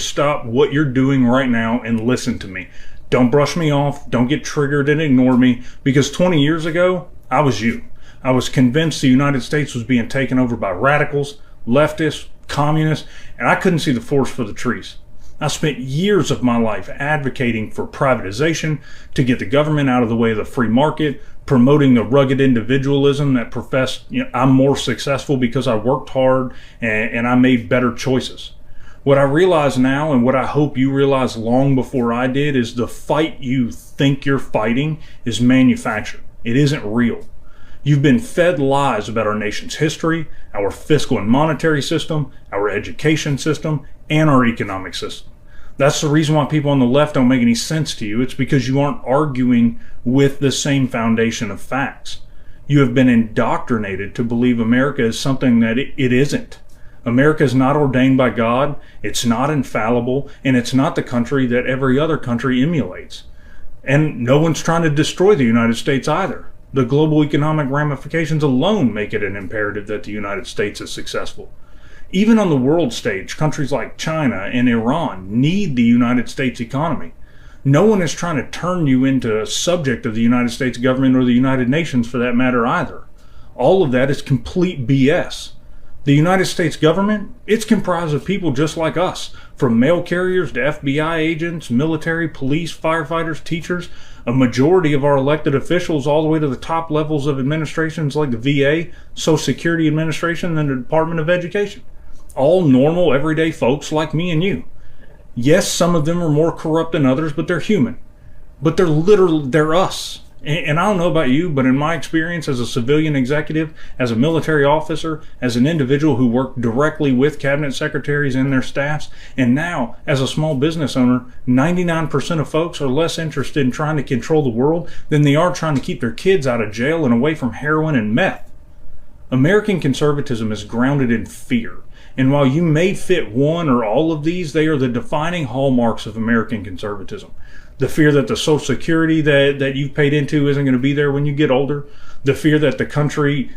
Stop what you're doing right now and listen to me. Don't brush me off. Don't get triggered and ignore me, because 20 years ago, I was you. I was convinced the United States was being taken over by radicals, leftists, communists, and I couldn't see the forest for the trees. I spent years of my life advocating for privatization to get the government out of the way of the free market, promoting the rugged individualism that professed, I'm more successful because I worked hard and I made better choices. What I realize now, and what I hope you realize long before I did, is the fight you think you're fighting is manufactured. It isn't real. You've been fed lies about our nation's history, our fiscal and monetary system, our education system, and our economic system. That's the reason why people on the left don't make any sense to you. It's because you aren't arguing with the same foundation of facts. You have been indoctrinated to believe America is something that it isn't. America is not ordained by God, it's not infallible, and it's not the country that every other country emulates. And no one's trying to destroy the United States either. The global economic ramifications alone make it an imperative that the United States is successful. Even on the world stage, countries like China and Iran need the United States economy. No one is trying to turn you into a subject of the United States government or the United Nations for that matter either. All of that is complete BS. The United States government, it's comprised of people just like us, from mail carriers to FBI agents, military, police, firefighters, teachers, a majority of our elected officials all the way to the top levels of administrations like the VA, Social Security Administration, and the Department of Education. All normal, everyday folks like me and you. Yes, some of them are more corrupt than others, but they're human. But they're us. And I don't know about you, but in my experience as a civilian executive, as a military officer, as an individual who worked directly with cabinet secretaries and their staffs, and now as a small business owner, 99% of folks are less interested in trying to control the world than they are trying to keep their kids out of jail and away from heroin and meth. American conservatism is grounded in fear. And while you may fit one or all of these, they are the defining hallmarks of American conservatism. The fear that the Social Security that you've paid into isn't going to be there when you get older. The fear that the country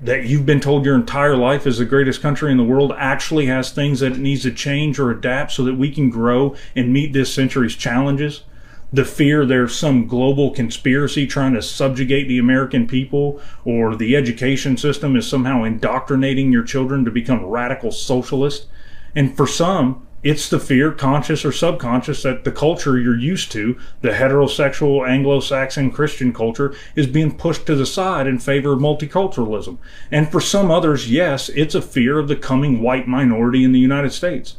that you've been told your entire life is the greatest country in the world actually has things that it needs to change or adapt so that we can grow and meet this century's challenges. The fear there's some global conspiracy trying to subjugate the American people, or the education system is somehow indoctrinating your children to become radical socialists. And for some, it's the fear, conscious or subconscious, that the culture you're used to, the heterosexual Anglo-Saxon Christian culture, is being pushed to the side in favor of multiculturalism. And for some others, yes, it's a fear of the coming white minority in the United States.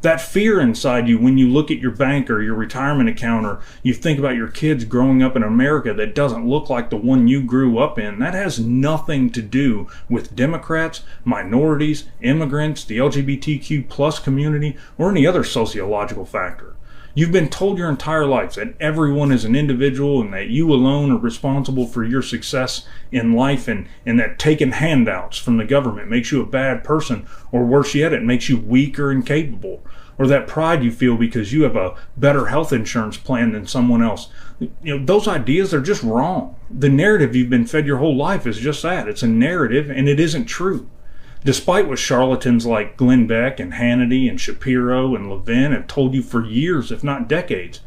That fear inside you when you look at your bank or your retirement account, or you think about your kids growing up in America that doesn't look like the one you grew up in, that has nothing to do with Democrats, minorities, immigrants, the LGBTQ plus community, or any other sociological factor. You've been told your entire life that everyone is an individual and that you alone are responsible for your success in life, and that taking handouts from the government makes you a bad person, or worse yet, it makes you weak or incapable, or that pride you feel because you have a better health insurance plan than someone else. Those ideas are just wrong. The narrative you've been fed your whole life is just that. It's a narrative, and it isn't true. Despite what charlatans like Glenn Beck and Hannity and Shapiro and Levin have told you for years, if not decades,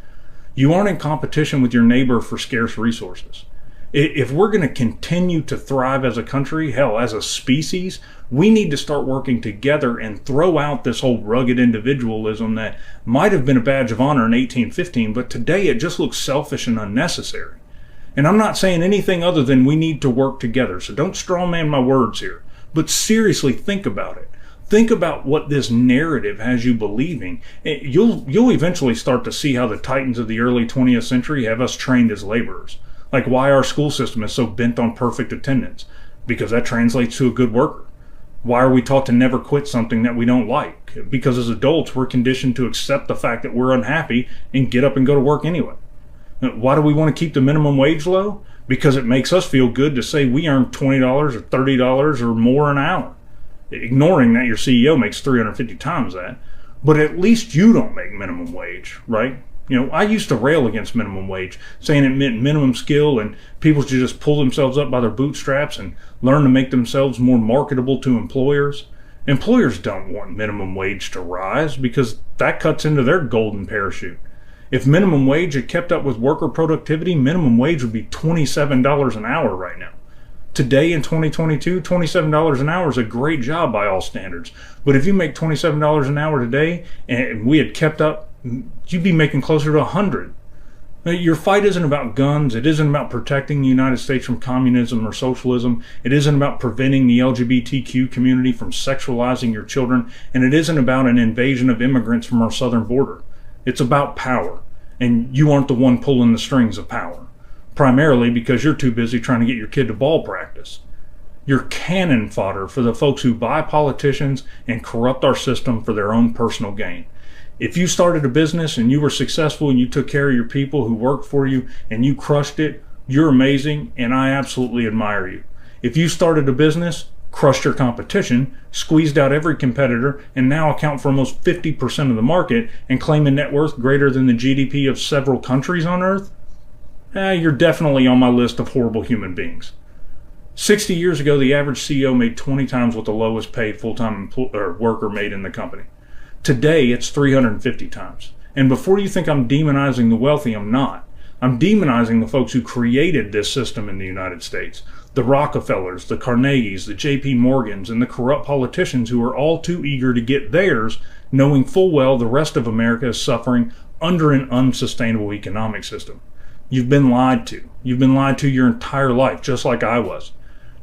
you aren't in competition with your neighbor for scarce resources. If we're going to continue to thrive as a country, hell, as a species, we need to start working together and throw out this whole rugged individualism that might have been a badge of honor in 1815, but today it just looks selfish and unnecessary. And I'm not saying anything other than we need to work together, so don't strawman my words here. But seriously, think about it. Think about what this narrative has you believing. You'll eventually start to see how the titans of the early 20th century have us trained as laborers. Like why our school system is so bent on perfect attendance, because that translates to a good worker. Why are we taught to never quit something that we don't like? Because as adults, we're conditioned to accept the fact that we're unhappy and get up and go to work anyway. Why do we want to keep the minimum wage low? Because it makes us feel good to say we earn $20 or $30 or more an hour, ignoring that your CEO makes 350 times that. But at least you don't make minimum wage, right? I used to rail against minimum wage, saying it meant minimum skill and people should just pull themselves up by their bootstraps and learn to make themselves more marketable to employers. Employers don't want minimum wage to rise because that cuts into their golden parachute. If minimum wage had kept up with worker productivity, minimum wage would be $27 an hour right now. Today in 2022, $27 an hour is a great job by all standards. But if you make $27 an hour today and we had kept up, you'd be making closer to $100. Your fight isn't about guns. It isn't about protecting the United States from communism or socialism. It isn't about preventing the LGBTQ community from sexualizing your children. And it isn't about an invasion of immigrants from our southern border. It's about power. And you aren't the one pulling the strings of power. Primarily because you're too busy trying to get your kid to ball practice. You're cannon fodder for the folks who buy politicians and corrupt our system for their own personal gain. If you started a business and you were successful and you took care of your people who worked for you and you crushed it, you're amazing and I absolutely admire you. If you started a business, crushed your competition, squeezed out every competitor, and now account for almost 50% of the market and claim a net worth greater than the GDP of several countries on Earth, you're definitely on my list of horrible human beings. 60 years ago, the average CEO made 20 times what the lowest paid full-time worker made in the company. Today, it's 350 times. And before you think I'm demonizing the wealthy, I'm not. I'm demonizing the folks who created this system in the United States. The Rockefellers, the Carnegies, the J.P. Morgans, and the corrupt politicians who are all too eager to get theirs, knowing full well the rest of America is suffering under an unsustainable economic system. You've been lied to. You've been lied to your entire life, just like I was.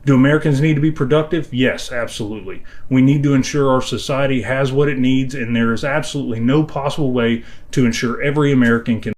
Do Americans need to be productive? Yes, absolutely. We need to ensure our society has what it needs, and there is absolutely no possible way to ensure every American can